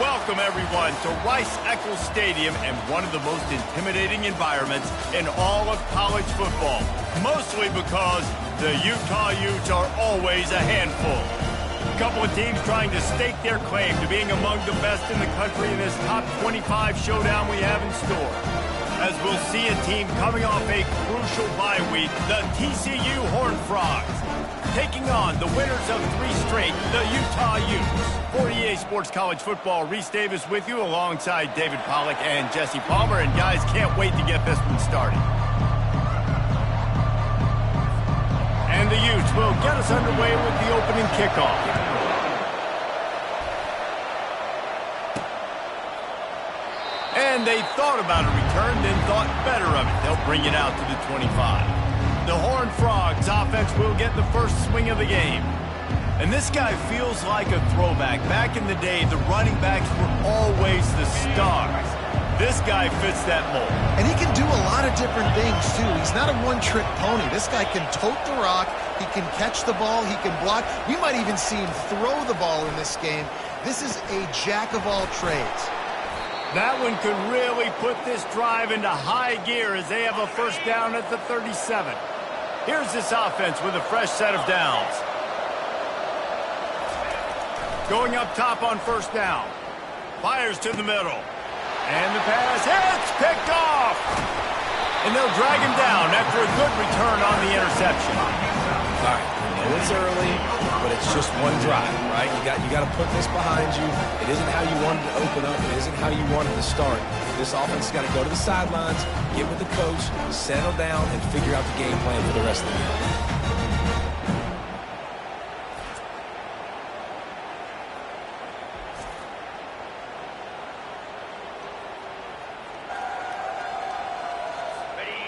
Welcome, everyone, to Rice-Eccles Stadium and one of the most intimidating environments in all of college football, mostly because the Utah Utes are always a handful. A couple of teams trying to stake their claim to being among the best in the country in this top 25 showdown we have in store. As we'll see a team coming off a crucial bye week, the TCU Horned Frogs, taking on the winners of 3 straight, the Utah Utes. For EA Sports College Football, Reese Davis with you alongside David Pollack and Jesse Palmer. And guys, can't wait to get this one started. And the Utes will get us underway with the opening kickoff. And they thought about a return, then thought better of it. They'll bring it out to the 25. The Horned Frogs offense will get the first swing of the game. And this guy feels like a throwback. Back in the day, the running backs were always the stars. This guy fits that mold. And he can do a lot of different things, too. He's not a one-trick pony. This guy can tote the rock. He can catch the ball. He can block. We might even see him throw the ball in this game. This is a jack of all trades. That one could really put this drive into high gear as they have a first down at the 37. Here's this offense with a fresh set of downs. Going up top on first down. Fires to the middle. And the pass, it's picked off! And they'll drag him down after a good return on the interception. All right, I know it's early, but it's just one drive, right? You got to put this behind you. It isn't how you wanted to open up. It isn't how you wanted to start. This offense has got to go to the sidelines, get with the coach, settle down, and figure out the game plan for the rest of the game.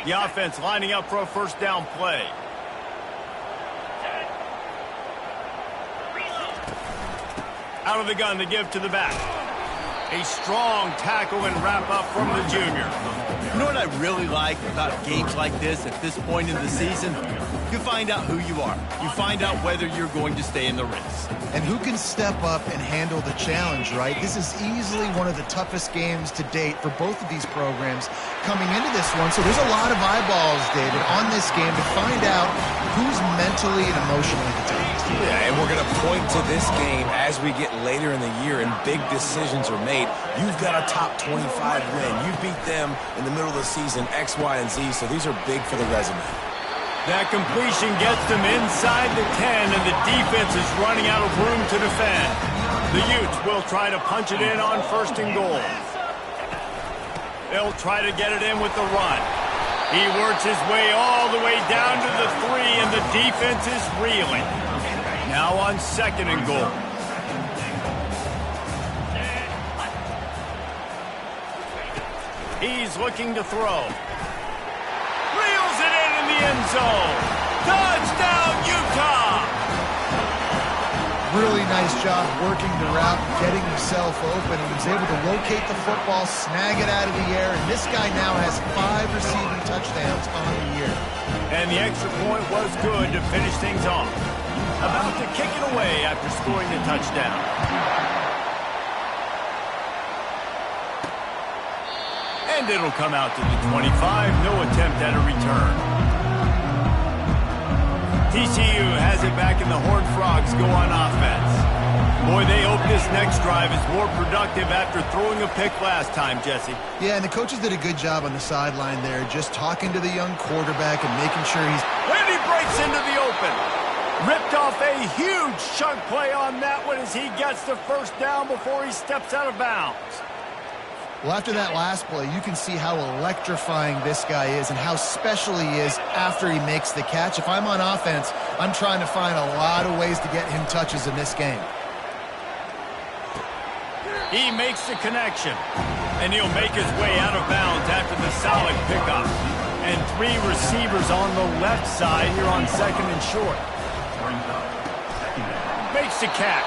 The offense lining up for a first down play. Out of the gun to give to the back. A strong tackle and wrap up from the junior. You know what I really like about games like this at this point in the season? You find out who you are. You find out whether you're going to stay in the race. And who can step up and handle the challenge, right? This is easily one of the toughest games to date for both of these programs coming into this one. So there's a lot of eyeballs, David, on this game to find out who's mentally and emotionally the toughest. Yeah, and we're going to point to this game as we get later in the year and big decisions are made. You've got a top 25 win. You beat them in the middle of the season, X, Y, and Z, so these are big for the resume. That completion gets them inside the 10, and the defense is running out of room to defend. The Utes will try to punch it in on first and goal. They'll try to get it in with the run. He works his way all the way down to the 3, and the defense is reeling. Now on second and goal. He's looking to throw. Reels it in the end zone. Touchdown, Utah! Really nice job working the route, getting himself open. He was able to locate the football, snag it out of the air, and this guy now has 5 receiving touchdowns on the year. And the extra point was good to finish things off. About to kick it away after scoring the touchdown. And it'll come out to the 25. No attempt at a return. TCU has it back in the Horned Frogs go on offense. Boy, they hope this next drive is more productive after throwing a pick last time, Jesse. Yeah, and the coaches did a good job on the sideline there, just talking to the young quarterback and making sure he's... And he breaks into the open. Ripped off a huge chunk play on that one as he gets the first down before he steps out of bounds. Well, after that last play, you can see how electrifying this guy is and how special he is after he makes the catch. If I'm on offense, I'm trying to find a lot of ways to get him touches in this game. He makes the connection, and he'll make his way out of bounds after the solid pickup. And 3 receivers on the left side here on second and short. Makes the catch.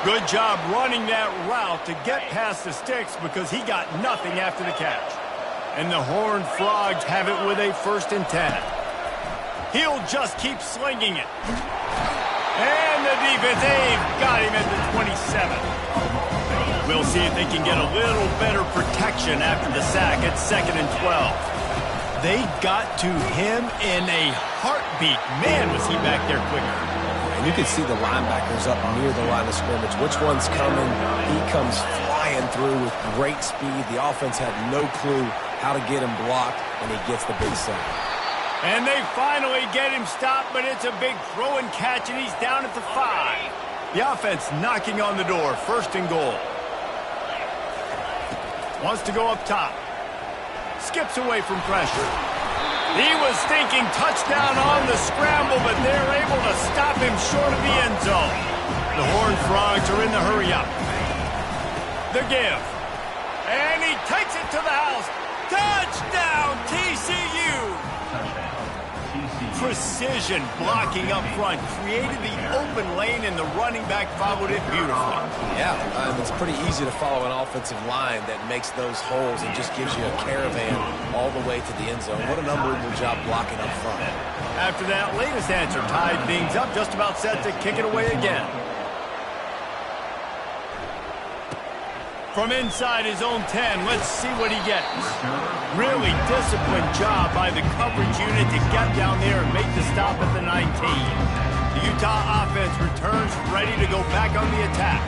Good job running that route to get past the sticks because he got nothing after the catch. And the Horned Frogs have it with a first and 10. He'll just keep slinging it. And the defense, they've got him at the 27. We'll see if they can get a little better protection after the sack at 2nd and 12. They got to him in a heartbeat. Man, was he back there quicker. And you can see the linebackers up near the line of scrimmage. Which one's coming? He comes flying through with great speed. The offense had no clue how to get him blocked, and he gets the big sack. And they finally get him stopped, but it's a big throw and catch, and he's down at the 5. The offense knocking on the door, 1st and goal. Wants to go up top. Skips away from pressure. He was thinking touchdown on the scramble, but they're able to stop him short of the end zone. The Horned Frogs are in the hurry-up. The give. And he takes it to the house. Touchdown, TCU! Precision blocking up front, created the open lane, and the running back followed it beautifully. Yeah, it's pretty easy to follow an offensive line that makes those holes and just gives you a caravan all the way to the end zone. What an unbelievable job blocking up front. After that latest answer tied things up, just about set to kick it away again. From inside his own 10, let's see what he gets. Really disciplined job by the coverage unit to get down there and make the stop at the 19. The Utah offense returns ready to go back on the attack.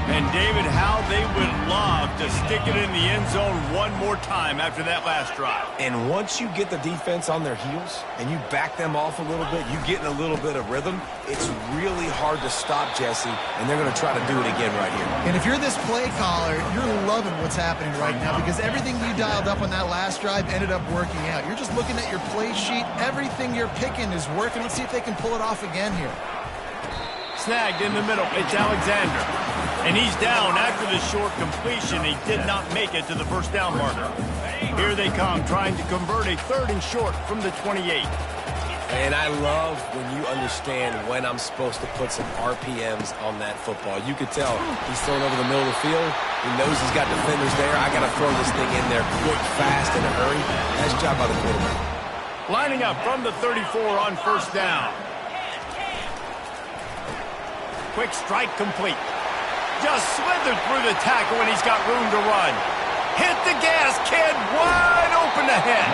And David, how they would love to stick it in the end zone one more time after that last drive. And once you get the defense on their heels and you back them off a little bit, you get in a little bit of rhythm, it's really hard to stop, Jesse, and they're going to try to do it again right here. And if you're this play caller, you're loving what's happening right now because everything you dialed up on that last drive ended up working out. You're just looking at your play sheet. Everything you're picking is working. Let's see if they can pull it off again here. Snagged in the middle. It's Alexander. And he's down after the short completion. He did not make it to the 1st down marker. Here they come, trying to convert a 3rd and short from the 28. And I love when you understand when I'm supposed to put some RPMs on that football. You could tell he's thrown over the middle of the field. He knows he's got defenders there. I got to throw this thing in there quick, fast, in a hurry. Nice job by the quarterback. Lining up from the 34 on 1st down. Quick strike complete. Just slithered through the tackle and he's got room to run. Hit the gas, kid, wide open ahead.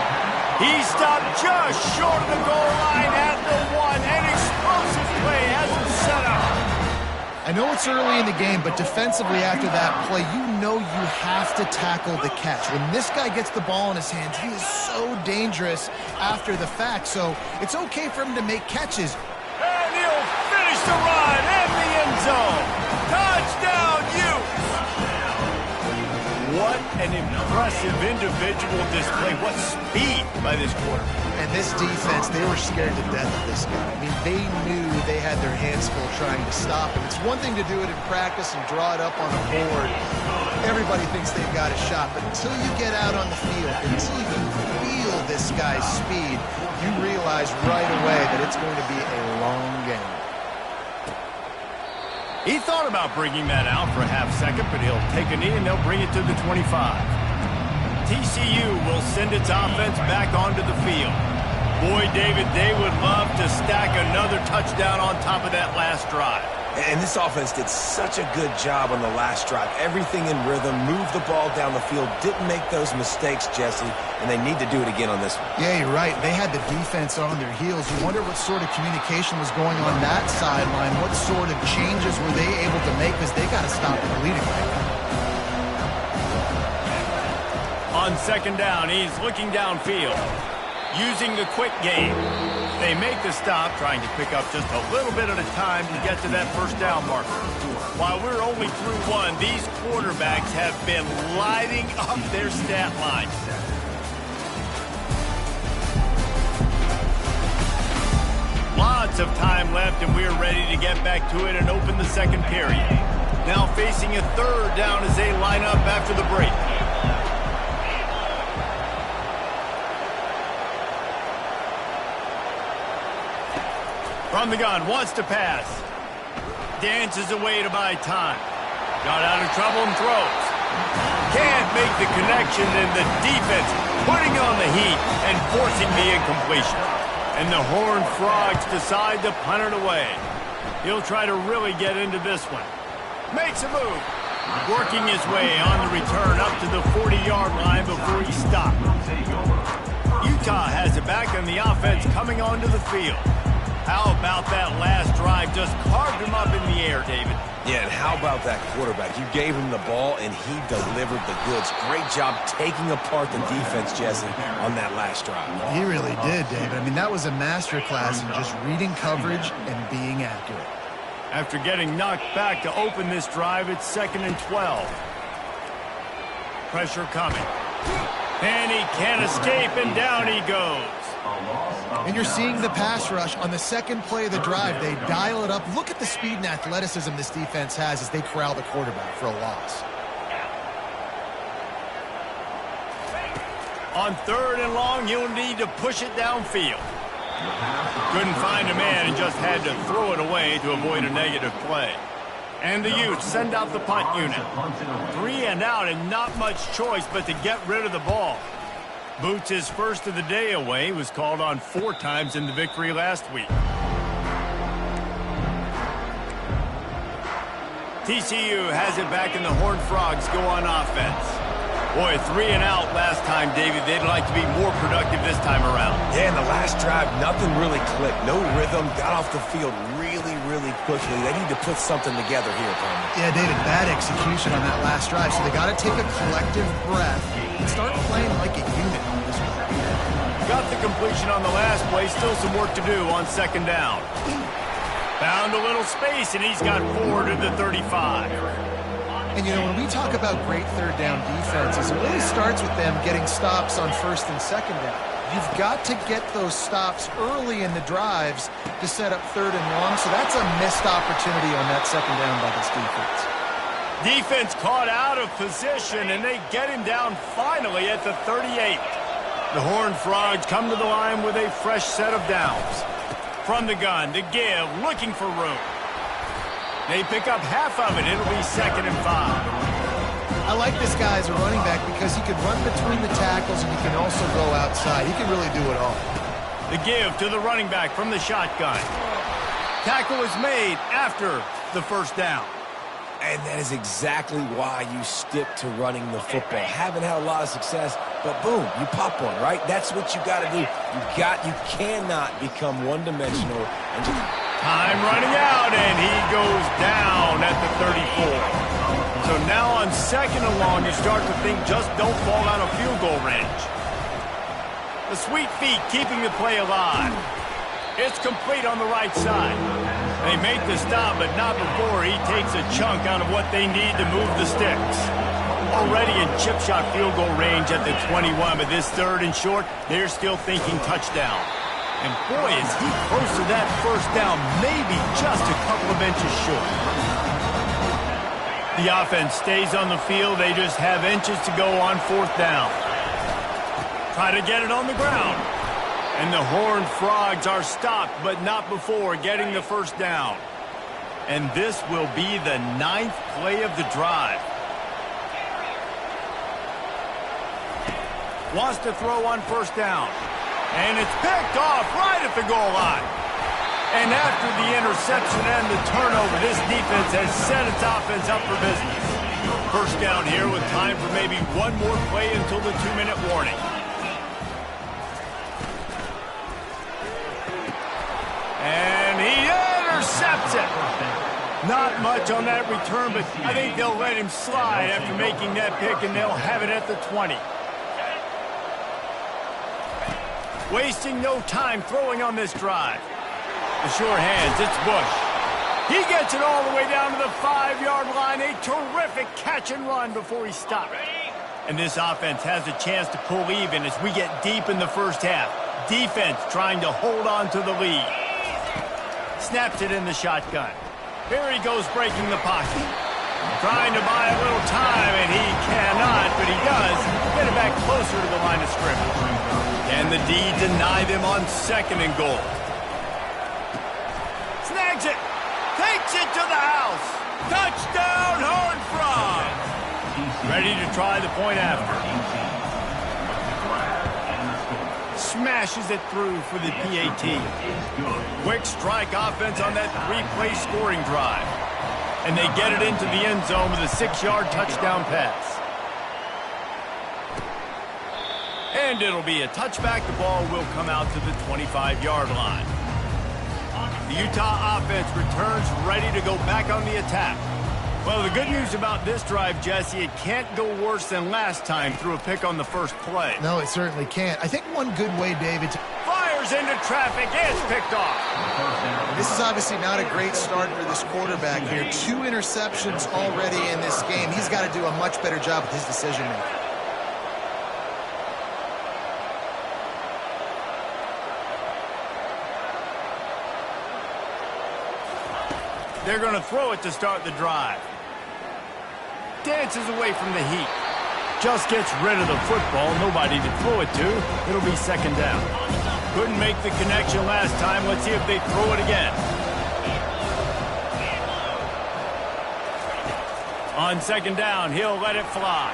He stopped just short of the goal line at the 1. An explosive play has him set up. I know it's early in the game, but defensively after that play, you know you have to tackle the catch. When this guy gets the ball in his hands, he is so dangerous after the fact. So it's okay for him to make catches. And he'll finish the run in the end zone. Touchdown, Utes! What an impressive individual display. What speed by this quarterback. And this defense, they were scared to death of this guy. I mean, they knew they had their hands full trying to stop him. It's one thing to do it in practice and draw it up on a board. Everybody thinks they've got a shot, but until you get out on the field, until you feel this guy's speed, you realize right away that it's going to be a long game. He thought about bringing that out for a half second, but he'll take a knee and they'll bring it to the 25. TCU will send its offense back onto the field. Boy, David, they would love to stack another touchdown on top of that last drive. And this offense did such a good job on the last drive. Everything in rhythm, moved the ball down the field, didn't make those mistakes, Jesse, and they need to do it again on this one. Yeah, you're right. They had the defense on their heels. You wonder what sort of communication was going on that sideline. What sort of changes were they able to make because they got to stop the bleeding right now. On 2nd down, he's looking downfield, using the quick game. They make the stop, trying to pick up just a little bit at a time to get to that 1st down marker. While we're only through 1, these quarterbacks have been lighting up their stat line. Lots of time left, and we're ready to get back to it and open the 2nd period. Now facing a 3rd down as they line up after the break. From the gun, wants to pass. Dances away to buy time. Got out of trouble and throws. Can't make the connection, and the defense putting on the heat and forcing the incompletion. And the Horned Frogs decide to punt it away. He'll try to really get into this one. Makes a move. Working his way on the return up to the 40-yard line before he stopped. Utah has it back on the offense coming onto the field. How about that last drive? Just carved him up in the air, David. Yeah, and how about that quarterback? You gave him the ball, and he delivered the goods. Great job taking apart the defense, Jesse, on that last drive. He really did, David. I mean, that was a masterclass in just reading coverage and being accurate. After getting knocked back to open this drive, it's 2nd and 12. Pressure coming. And he can't escape, and down he goes. And you're seeing the pass rush on the second play of the drive. They dial it up. Look at the speed and athleticism this defense has as they corral the quarterback for a loss. On 3rd and long, he'll need to push it downfield. Couldn't find a man and just had to throw it away to avoid a negative play. And the Utes send out the punt unit. 3 and out and not much choice but to get rid of the ball. Boots, his first of the day away, was called on 4 times in the victory last week. TCU has it back and the Horned Frogs go on offense. Boy, 3 and out last time, David. They'd like to be more productive this time around. Yeah, in the last drive, nothing really clicked. No rhythm, got off the field really quickly. They need to put something together here, Palmer. Yeah, David, bad execution on that last drive, so they got to take a collective breath and start playing like a unit on this one. Got the completion on the last play. Still some work to do on 2nd down. Found a little space, and he's got 4 to the 35. And, you know, when we talk about great 3rd down defenses, it really starts with them getting stops on 1st and 2nd down. You've got to get those stops early in the drives to set up 3rd and long, so that's a missed opportunity on that 2nd down by this defense. Defense caught out of position, and they get him down finally at the 38. The Horned Frogs come to the line with a fresh set of downs. From the gun, to give, looking for room. They pick up half of it. It'll be 2nd and 5. I like this guy as a running back because he can run between the tackles and he can also go outside. He can really do it all. The give to the running back from the shotgun. Tackle is made after the 1st down. And that is exactly why you stick to running the football. Haven't had a lot of success, but boom, you pop one, right? That's what you got to do. You cannot become one-dimensional and just... Time running out, and he goes down at the 34. So now on 2nd and long, you start to think just don't fall out of field goal range. The sweet feet keeping the play alive. It's complete on the right side. They make the stop, but not before he takes a chunk out of what they need to move the sticks. Already in chip shot field goal range at the 21, but this 3rd and short, they're still thinking touchdown. And boy, is he close to that 1st down, maybe just a couple of inches short. The offense stays on the field. They just have inches to go on 4th down. Try to get it on the ground. And the Horned Frogs are stopped, but not before getting the 1st down. And this will be the 9th play of the drive. Wants to throw on 1st down. And it's picked off right at the goal line. And after the interception and the turnover, this defense has set its offense up for business. 1st down here with time for maybe one more play until the 2-minute warning. And he intercepts it. Not much on that return, but I think they'll let him slide after making that pick, and they'll have it at the 20. Wasting no time throwing on this drive. The sure hands, it's Bush. He gets it all the way down to the 5-yard line. A terrific catch and run before he stopped. And this offense has a chance to pull even as we get deep in the 1st half. Defense trying to hold on to the lead. Snaps it in the shotgun. Here he goes breaking the pocket. Trying to buy a little time, and he cannot, but he does get it back closer to the line of scrimmage. And the D deny them on 2nd and goal. Snags it. Takes it to the house. Touchdown, Horned Frogs. Ready to try the point after. Smashes it through for the PAT. Quick strike offense on that 3-play scoring drive. And they get it into the end zone with a 6-yard touchdown pass. And it'll be a touchback. The ball will come out to the 25-yard line. The Utah offense returns ready to go back on the attack. Well, the good news about this drive, Jesse, it can't go worse than last time through a pick on the first play. No, it certainly can't. I think one good way, David, Fires into traffic. It's picked off. this is obviously not a great start for this quarterback here. 2 interceptions already in this game. He's got to do a much better job with his decision-making. They're going to throw it to start the drive. Dances away from the heat. Just gets rid of the football. Nobody to throw it to. It'll be second down. Couldn't make the connection last time. Let's see if they throw it again. On second down, he'll let it fly.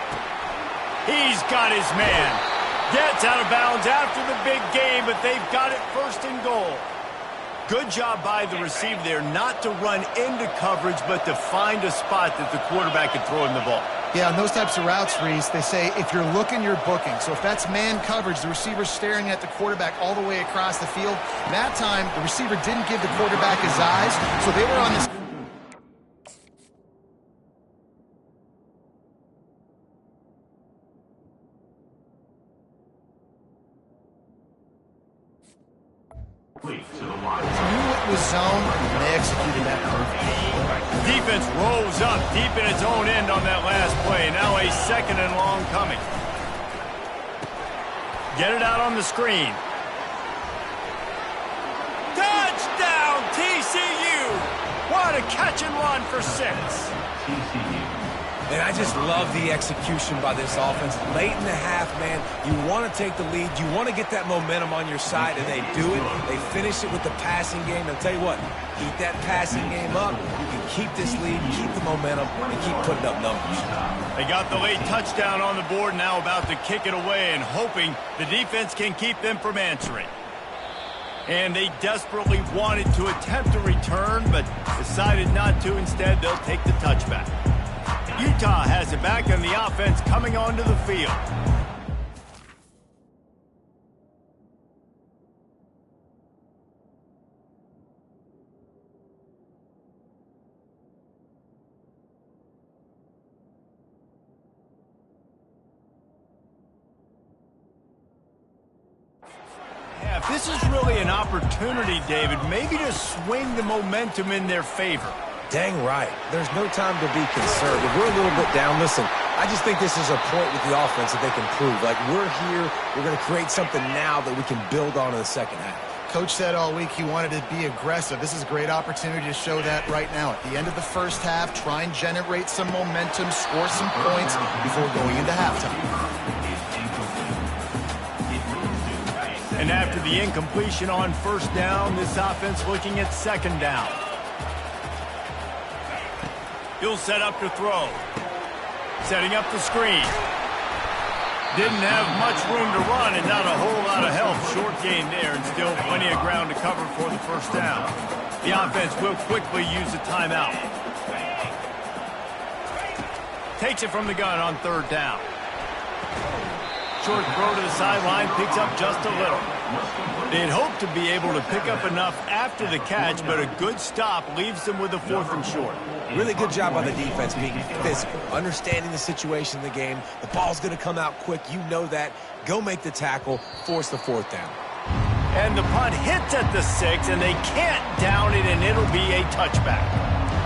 He's got his man. Gets out of bounds after the big game, but they've got it first and goal. Good job by the receiver there not to run into coverage, but to find a spot that the quarterback can throw him the ball. Yeah, on those types of routes, Reese, they say if you're looking, you're booking. So if that's man coverage, the receiver's staring at the quarterback all the way across the field. That time, the receiver didn't give the quarterback his eyes, so they were on this. Knew it was zone, and they executed that perfectly. Defense rose up deep in its own end on that last play. Now a second and long coming. Get it out on the screen. Touchdown, TCU! What a catch and run for 6. And I just love the execution by this offense. Late in the half, man, you want to take the lead. You want to get that momentum on your side, and they do it. They finish it with the passing game. And I'll tell you what, keep that passing game up. You can keep this lead, keep the momentum, and keep putting up numbers. They got the late touchdown on the board, now about to kick it away and hoping the defense can keep them from answering. And they desperately wanted to attempt a return, but decided not to. Instead, they'll take the touchback. Utah has it back, and the offense coming onto the field. Yeah, this is really an opportunity, David, maybe to swing the momentum in their favor. Dang right. There's no time to be concerned. If we're a little bit down, listen, I just think this is a point with the offense that they can prove. Like, we're here, we're going to create something now that we can build on in the second half. Coach said all week he wanted to be aggressive. This is a great opportunity to show that right now. At the end of the first half, try and generate some momentum, score some points before going into halftime. And after the incompletion on first down, this offense looking at second down. He'll set up to throw. Setting up the screen. Didn't have much room to run and not a whole lot of help. Short gain there and still plenty of ground to cover for the first down. The offense will quickly use a timeout. Takes it from the gun on third down. Short throw to the sideline, picks up just a little. They'd hoped to be able to pick up enough after the catch, but a good stop leaves them with a 4th and short. Really good job by the defense being physical, understanding the situation in the game. The ball's going to come out quick. You know that. Go make the tackle, force the 4th down. And the punt hits at the 6, and they can't down it, and it'll be a touchback.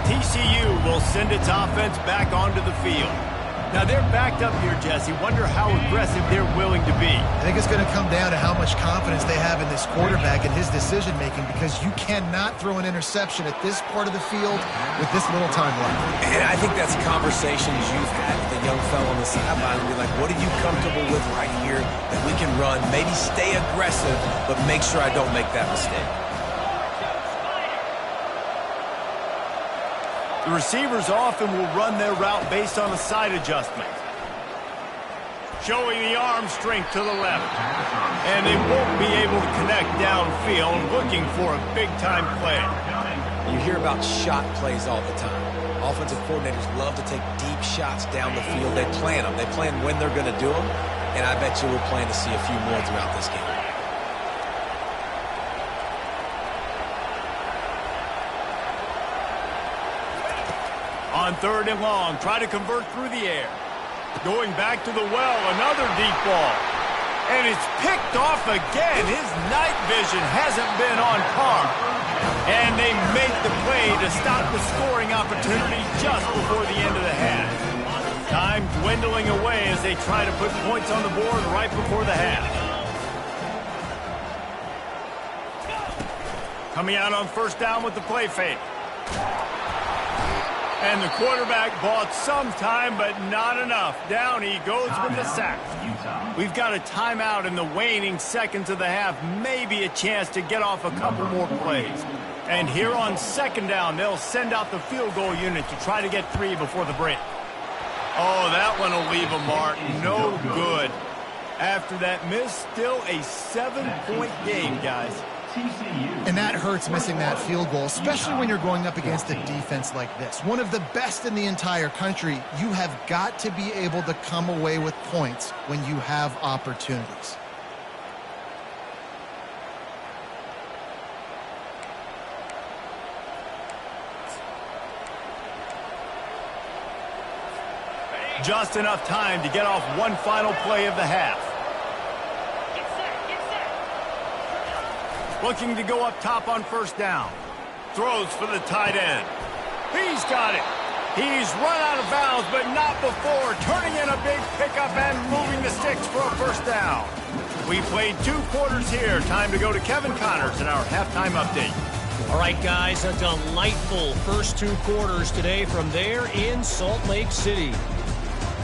TCU will send its offense back onto the field. Now, they're backed up here, Jesse. Wonder how aggressive they're willing to be. I think it's going to come down to how much confidence they have in this quarterback and his decision-making, because you cannot throw an interception at this part of the field with this little time left. And I think that's conversations you've had with the young fellow on the sideline and be like, what are you comfortable with right here that we can run? Maybe stay aggressive, but make sure I don't make that mistake. The receivers often will run their route based on a side adjustment. Showing the arm strength to the left. And they won't be able to connect downfield, looking for a big-time play. You hear about shot plays all the time. Offensive coordinators love to take deep shots down the field. They plan them. They plan when they're going to do them. And I bet you we'll plan to see a few more throughout this game. On 3rd and long, try to convert through the air. Going back to the well, another deep ball. And it's picked off again. His night vision hasn't been on par. And they make the play to stop the scoring opportunity just before the end of the half. Time dwindling away as they try to put points on the board right before the half. Coming out on 1st down with the play fake. And the quarterback bought some time, but not enough. Down he goes with the sack. We've got a timeout in the waning seconds of the half. Maybe a chance to get off a couple more plays. And here on 2nd down, they'll send out the field goal unit to try to get 3 before the break. Oh, that one will leave a mark. No good. After that miss, still a 7-point game, guys. And that hurts, missing that field goal, especially when you're going up against a defense like this. One of the best in the entire country. You have got to be able to come away with points when you have opportunities. Just enough time to get off one final play of the half. Looking to go up top on 1st down. Throws for the tight end. He's got it. He's run out of bounds, but not before turning in a big pickup and moving the sticks for a 1st down. We played 2 quarters here. Time to go to Kevin Connors in our halftime update. All right, guys, a delightful first 2 quarters today from there in Salt Lake City.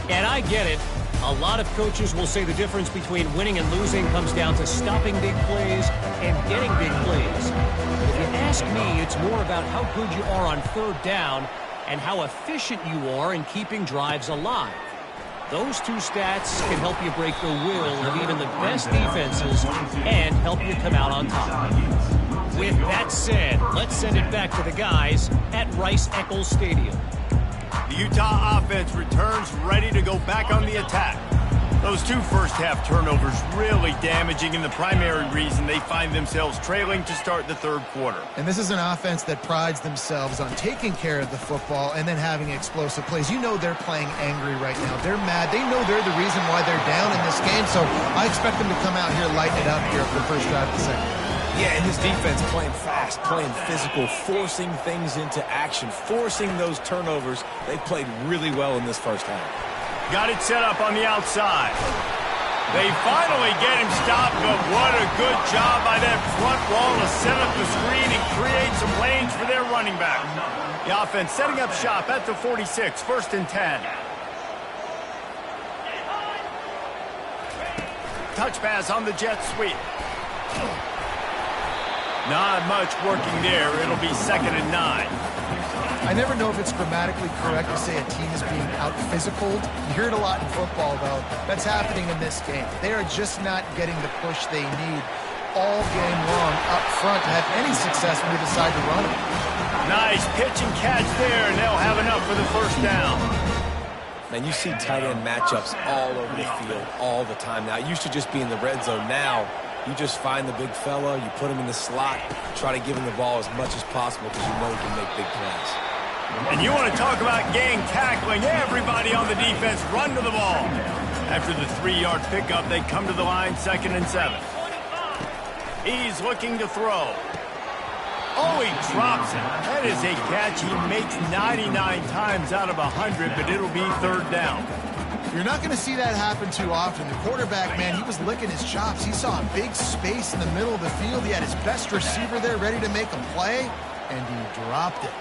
And I get it. A lot of coaches will say the difference between winning and losing comes down to stopping big plays and getting big plays. If you ask me, it's more about how good you are on 3rd down and how efficient you are in keeping drives alive. Those 2 stats can help you break the will of even the best defenses and help you come out on top. With that said, let's send it back to the guys at Rice-Eccles Stadium. The Utah offense returns ready to go back on the attack. Those 2 first-half turnovers really damaging, and the primary reason they find themselves trailing to start the 3rd quarter. And this is an offense that prides themselves on taking care of the football and then having explosive plays. You know they're playing angry right now. They're mad. They know they're the reason why they're down in this game, so I expect them to come out here, lighten it up here for the first drive of the 2nd. Yeah, and his defense playing fast, playing physical, forcing things into action, forcing those turnovers. They played really well in this 1st half. Got it set up on the outside. They finally get him stopped, but what a good job by that front wall to set up the screen and create some lanes for their running back. The offense setting up shop at the 46, 1st and 10. Touch pass on the jet sweep. Not much working there. It'll be 2nd and 9. I never know if it's grammatically correct to say a team is being out-physicaled. You hear it a lot in football, though. That's happening in this game. They are just not getting the push they need all game long up front to have any success when they decide to run it. Nice pitch and catch there, and they'll have enough for the 1st down. Man, you see tight end matchups all over the field all the time now. It used to just be in the red zone. Now, you just find the big fella, you put him in the slot, try to give him the ball as much as possible because you know he can make big plays. And you want to talk about gang tackling. Everybody on the defense run to the ball. After the 3-yard pickup, they come to the line, 2nd and 7. He's looking to throw. Oh, he drops it. That is a catch he makes 99 times out of 100, but it'll be 3rd down. You're not going to see that happen too often. The quarterback, man, he was licking his chops. He saw a big space in the middle of the field. He had his best receiver there ready to make a play, and he dropped it.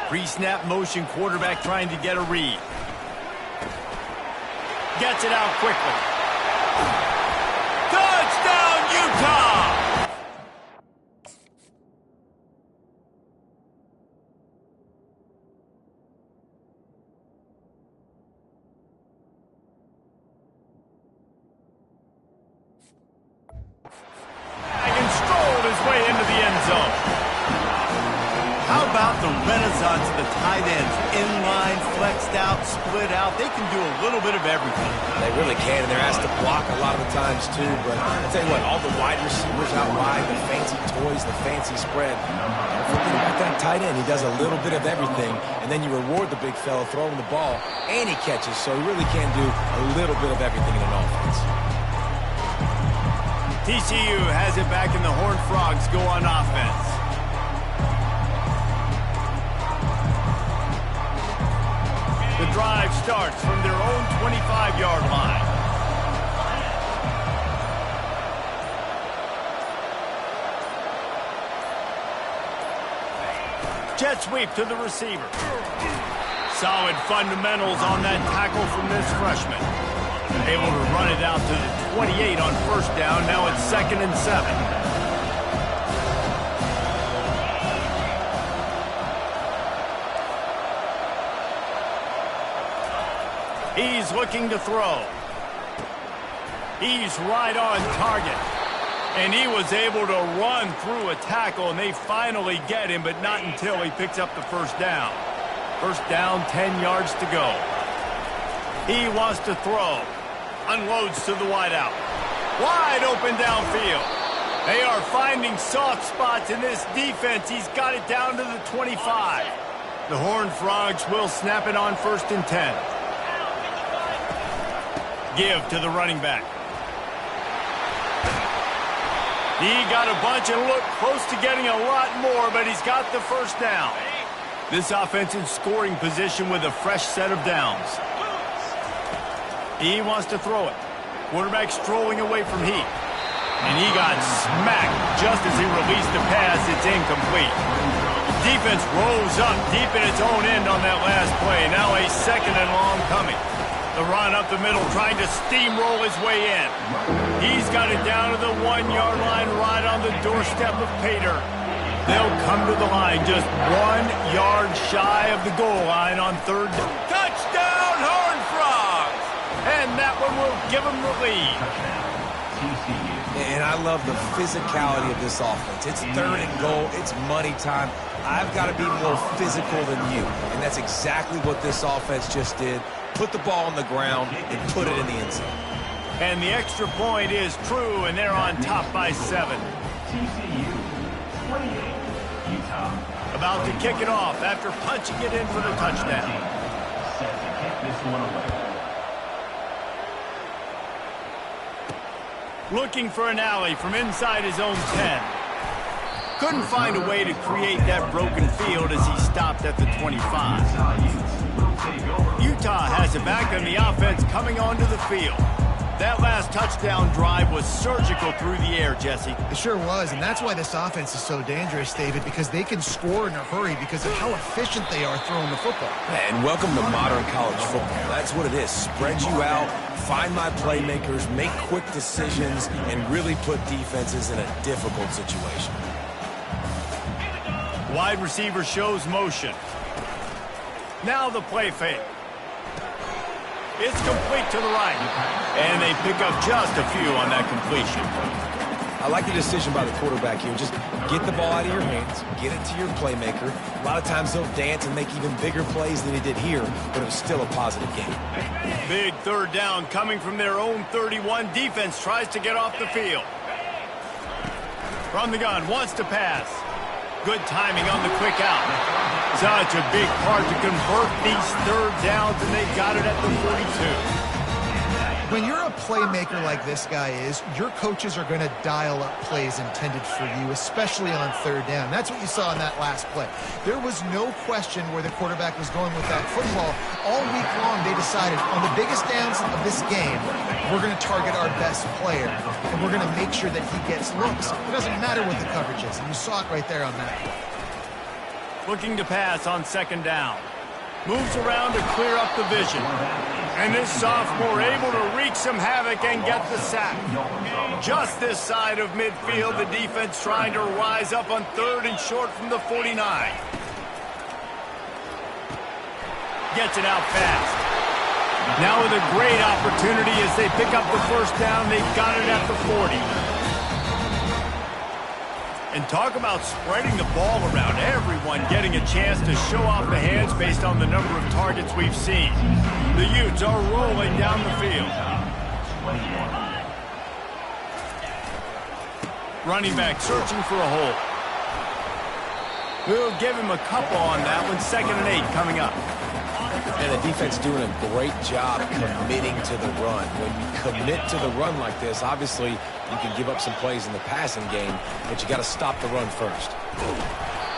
Pre-snap motion quarterback trying to get a read. Gets it out quickly. Touchdown, Utah! about the renaissance of the tight ends? Inline, flexed out, split out. They can do a little bit of everything. They really can, and they're asked to block a lot of the times, too. But I'll tell you what, all the wide receivers out wide, the fancy toys, the fancy spread. Don't forget about that tight end. He does a little bit of everything, and then you reward the big fella throwing the ball, and he catches. So he really can do a little bit of everything in an offense. TCU has it back, and the Horned Frogs go on offense. The drive starts from their own 25-yard line. Jet sweep to the receiver. Solid fundamentals on that tackle from this freshman. Able to run it out to the 28 on first down. Now it's 2nd and 7. He's looking to throw. He's right on target. And he was able to run through a tackle, and they finally get him, but not until he picks up the first down. First down, 10 yards to go. He wants to throw. Unloads to the wideout. Wide open downfield. They are finding soft spots in this defense. He's got it down to the 25. The Horned Frogs will snap it on 1st and 10. Give to the running back. He got a bunch and looked close to getting a lot more, but he's got the first down. This offense in scoring position with a fresh set of downs. He wants to throw it. Quarterback strolling away from Heat. And he got smacked just as he released the pass. It's incomplete. Defense rolls up deep in its own end on that last play. Now a 2nd and long coming. The run up the middle, trying to steamroll his way in. He's got it down to the 1-yard line, right on the doorstep of Pater. They'll come to the line just 1 yard shy of the goal line on 3rd down. Touchdown, Horned Frogs! And that one will give them the lead. And I love the physicality of this offense. It's 3rd and goal. It's money time. I've got to be more physical than you. And that's exactly what this offense just did. Put the ball on the ground and put it in the end zone. And the extra point is true, and they're on top by 7. TCU 28, Utah. About to kick it off after punching it in for the touchdown. Set to kick this one away. Looking for an alley from inside his own 10. Couldn't find a way to create that broken field as he stopped at the 25. Utah has it back, and the offense coming onto the field. That last touchdown drive was surgical through the air, Jesse. It sure was, and that's why this offense is so dangerous, David, because they can score in a hurry because of how efficient they are throwing the football. And welcome to modern college football. That's what it is. Spread you out, find my playmakers, make quick decisions, and really put defenses in a difficult situation. Wide receiver shows motion. Now the play fake. It's complete to the right. And they pick up just a few on that completion. I like the decision by the quarterback here. Just get the ball out of your hands, get it to your playmaker. A lot of times they'll dance and make even bigger plays than he did here, but it was still a positive game. Big 3rd down coming from their own 31. Defense tries to get off the field. From the gun, wants to pass. Good timing on the quick out. Such a big part to convert these 3rd downs, and they got it at the 42. When you're a playmaker like this guy is, your coaches are going to dial up plays intended for you, especially on 3rd down. That's what you saw in that last play. There was no question where the quarterback was going with that football. All week long, they decided on the biggest downs of this game, we're going to target our best player, and we're going to make sure that he gets looks. It doesn't matter what the coverage is, and you saw it right there on that play. Looking to pass on 2nd down. Moves around to clear up the vision. And this sophomore able to wreak some havoc and get the sack. Just this side of midfield, the defense trying to rise up on 3rd and short from the 49. Gets it out fast. Now with a great opportunity as they pick up the first down, they've got it at the 40. And talk about spreading the ball around. Everyone getting a chance to show off the hands based on the number of targets we've seen. The Utes are rolling down the field. Running back searching for a hole. We'll give him a couple on that one. 2nd and 8 coming up. And the defense doing a great job committing to the run. When you commit to the run like this, obviously you can give up some plays in the passing game, but you got to stop the run first.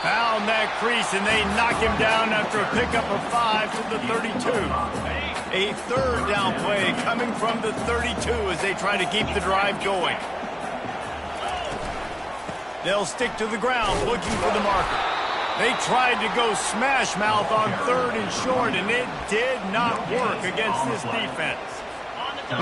Found that crease, and they knock him down after a pickup of 5 to the 32. A 3rd down play coming from the 32 as they try to keep the drive going. They'll stick to the ground looking for the marker. They tried to go smash mouth on 3rd and short, and it did not work against this defense.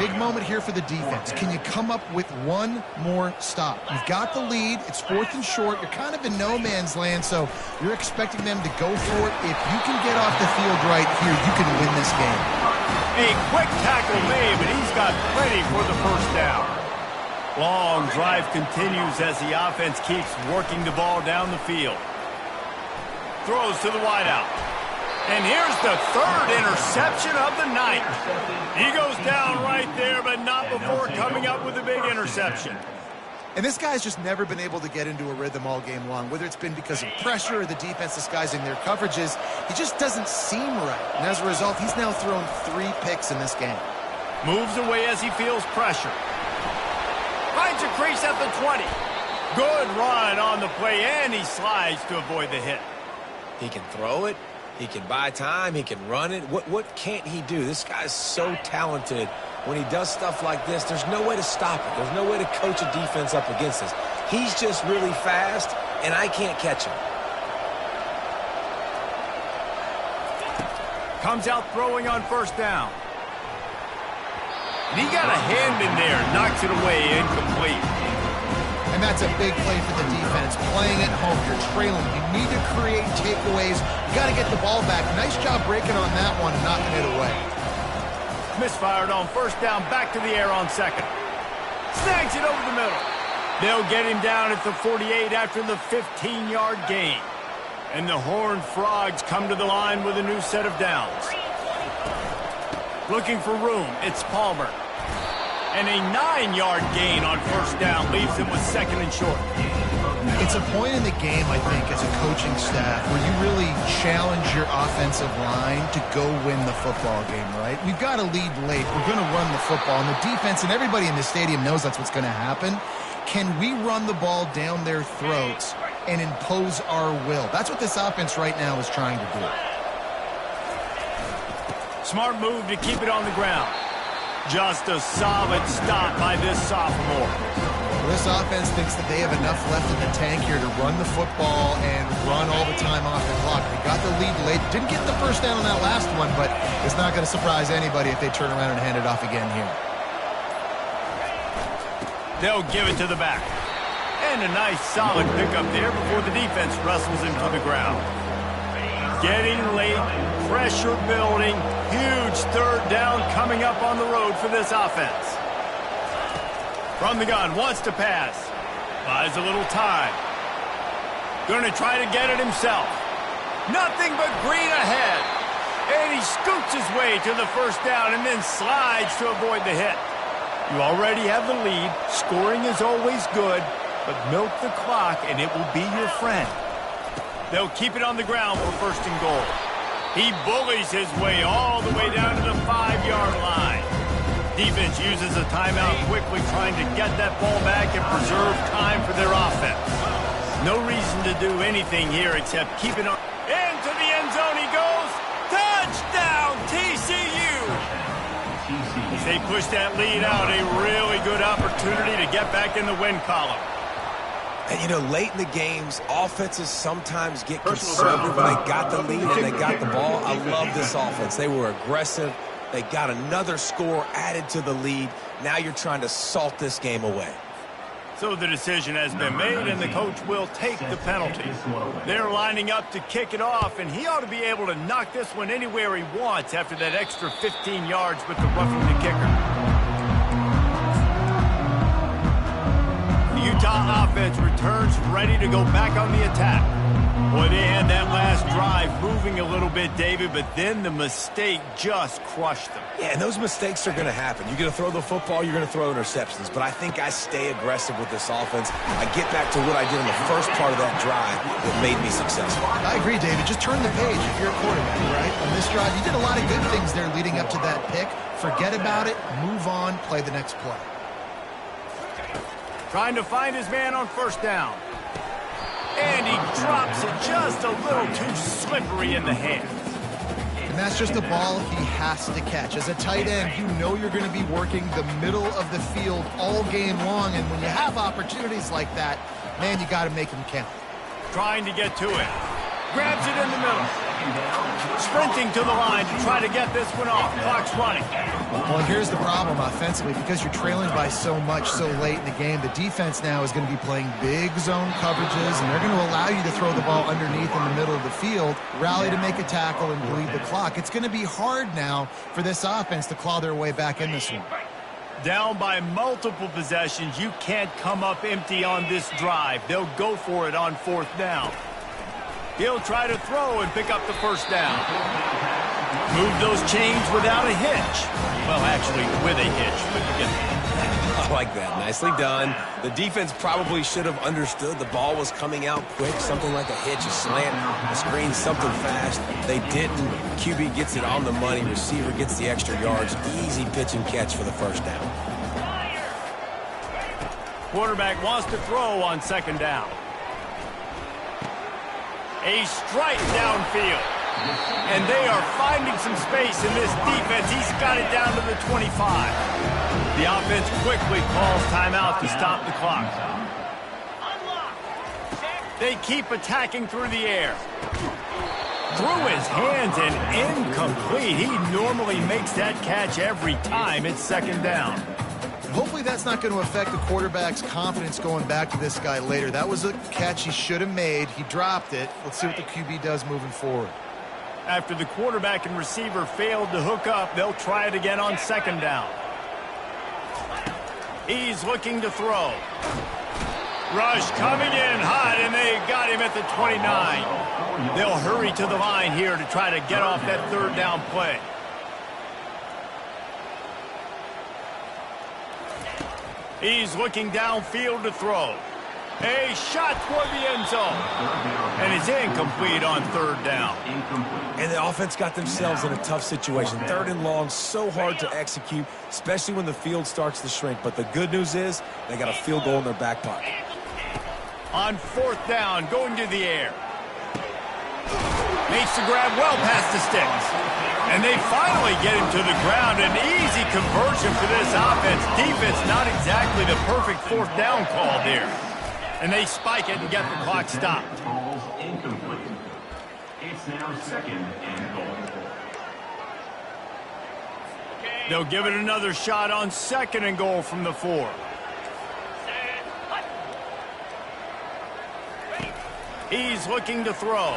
Big moment here for the defense. Can you come up with one more stop? You've got the lead. It's 4th and short. You're kind of in no man's land, so you're expecting them to go for it. If you can get off the field right here, you can win this game. A quick tackle made, but he's got plenty for the 1st down. Long drive continues as the offense keeps working the ball down the field. Throws to the wideout. And here's the 3rd interception of the night. He goes down right there, but not before coming up with a big interception. And this guy's just never been able to get into a rhythm all game long, whether it's been because of pressure or the defense disguising their coverages. He just doesn't seem right. And as a result, he's now thrown 3 picks in this game. Moves away as he feels pressure. Finds a crease at the 20. Good run on the play, and he slides to avoid the hit. He can throw it. He can buy time. He can run it. What can't he do? This guy's so talented. When he does stuff like this, there's no way to stop it. There's no way to coach a defense up against this. He's just really fast, and I can't catch him. Comes out throwing on 1st down. And he got a hand in there, knocks it away, incomplete. And that's a big play for the defense. Playing at home, you're trailing. You need to create takeaways. You got to get the ball back. Nice job breaking on that one and knocking it away. Misfired on 1st down, back to the air on 2nd. Snags it over the middle. They'll get him down at the 48 after the 15-yard gain. And the Horned Frogs come to the line with a new set of downs. Looking for room, it's Palmer. And a 9-yard gain on 1st down leaves him with 2nd and short. It's a point in the game, I think, as a coaching staff where you really challenge your offensive line to go win the football game, right? We've got to lead late. We're going to run the football. And the defense and everybody in the stadium knows that's what's going to happen. Can we run the ball down their throats and impose our will? That's what this offense right now is trying to do. Smart move to keep it on the ground. Just a solid stop by this sophomore. Well, this offense thinks that they have enough left in the tank here to run the football and run all the time off the clock. They got the lead late. Didn't get the 1st down on that last one, but it's not going to surprise anybody if they turn around and hand it off again here. They'll give it to the back. And a nice solid pickup there before the defense wrestles him to the ground. Getting late, pressure building, huge 3rd down coming up on the road for this offense. From the gun, wants to pass. Buys a little time. Going to try to get it himself. Nothing but green ahead. And he scoots his way to the 1st down and then slides to avoid the hit. You already have the lead. Scoring is always good, but milk the clock and it will be your friend. They'll keep it on the ground for 1st and goal. He bullies his way all the way down to the 5-yard line. Defense uses a timeout quickly, trying to get that ball back and preserve time for their offense. No reason to do anything here except keep it on. Into the end zone he goes. Touchdown, TCU! As they push that lead out, a really good opportunity to get back in the win column. And, you know, late in the games, offenses sometimes get conservative when they got the lead and they got the ball. I love this offense. They were aggressive. They got another score added to the lead. Now you're trying to salt this game away. So the decision has been made, and the coach will take the penalty. They're lining up to kick it off, and he ought to be able to knock this one anywhere he wants after that extra 15 yards with the roughing the kicker. The Utah offense returns ready to go back on the attack. Boy, they had that last drive moving a little bit, David, but then the mistake just crushed them. Yeah, and those mistakes are going to happen. You're going to throw the football, you're going to throw interceptions. But I think I stay aggressive with this offense. I get back to what I did in the first part of that drive that made me successful. I agree, David. Just turn the page if you're a quarterback, right? On this drive, you did a lot of good things there leading up to that pick. Forget about it, move on, play the next play. Trying to find his man on first down. And he drops it just a little too slippery in the hands. And that's just a ball he has to catch. As a tight end, you know you're going to be working the middle of the field all game long. And when you have opportunities like that, man, you got to make them count. Trying to get to it. Grabs it in the middle. Sprinting to the line to try to get this one off. Clock's running. Well, here's the problem offensively. Because you're trailing by so much so late in the game, the defense now is going to be playing big zone coverages, and they're going to allow you to throw the ball underneath in the middle of the field, rally to make a tackle, and bleed the clock. It's going to be hard now for this offense to claw their way back in this one. Down by multiple possessions, you can't come up empty on this drive. They'll go for it on fourth down. He'll try to throw and pick up the first down. Move those chains without a hitch. Well, actually, with a hitch, but you get that. I like that. Nicely done. The defense probably should have understood the ball was coming out quick, something like a hitch, a slant, a screen, something fast. They didn't. QB gets it on the money. Receiver gets the extra yards. Easy pitch and catch for the first down. Quarterback wants to throw on second down. A strike downfield. And they are finding some space in this defense. He's got it down to the 25. The offense quickly calls timeout to stop the clock. They keep attacking through the air. Through his hands and incomplete. He normally makes that catch every time. It's second down. Hopefully that's not going to affect the quarterback's confidence going back to this guy later. That was a catch he should have made. He dropped it. Let's see what the QB does moving forward. After the quarterback and receiver failed to hook up, they'll try it again on second down. He's looking to throw. Rush coming in hot, and they got him at the 29. They'll hurry to the line here to try to get off that third down play. He's looking downfield to throw. A shot toward the end zone. And it's incomplete on third down. And the offense got themselves in a tough situation. Third and long, so hard to execute, especially when the field starts to shrink. But the good news is they got a field goal in their back pocket. On fourth down, going to the air. Makes the grab well past the sticks. And they finally get him to the ground. An easy conversion for this offense. Defense not exactly the perfect fourth down call there. And they spike it and get the clock stopped. Ball's incomplete. It's now second and goal. They'll give it another shot on second and goal from the 4. He's looking to throw.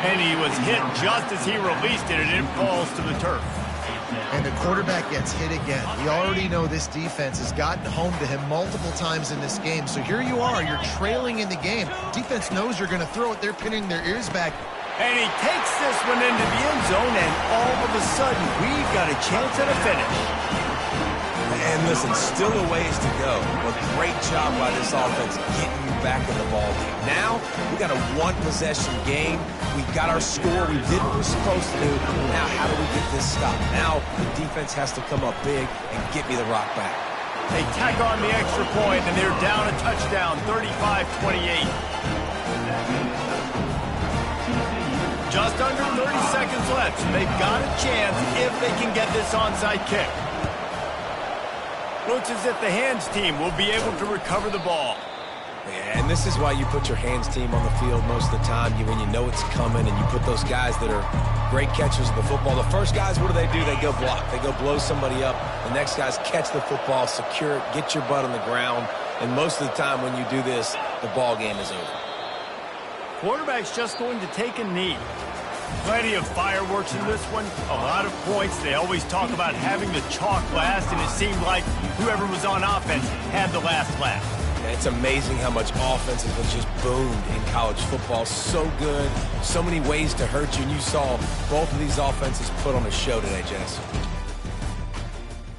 And he was hit just as he released it, and it falls to the turf. And the quarterback gets hit again. We already know this defense has gotten home to him multiple times in this game. So here you are, you're trailing in the game. Defense knows you're going to throw it. They're pinning their ears back. And he takes this one into the end zone, and all of a sudden, we've got a chance at a finish. And listen, still a ways to go. But great job by this offense getting you back in the ball game. Now, we got a one-possession game. We got our score. We did what we're supposed to do. Now, how do we get this stopped? Now, the defense has to come up big and get me the rock back. They tack on the extra point, and they're down a touchdown, 35-28. Just under 30 seconds left, so they've got a chance if they can get this onside kick. Looks as if the hands team will be able to recover the ball. Yeah, and this is why you put your hands team on the field most of the time when you know it's coming, and you put those guys that are great catchers of the football. The first guys, what do? They go block. They go blow somebody up. The next guys catch the football, secure it, get your butt on the ground. And most of the time when you do this, the ball game is over. Quarterback's just going to take a knee. Plenty of fireworks in this one, a lot of points. They always talk about having the chalk last, and it seemed like whoever was on offense had the last laugh. And it's amazing how much offense has just boomed in college football. So good, so many ways to hurt you, and you saw both of these offenses put on a show today, Jess.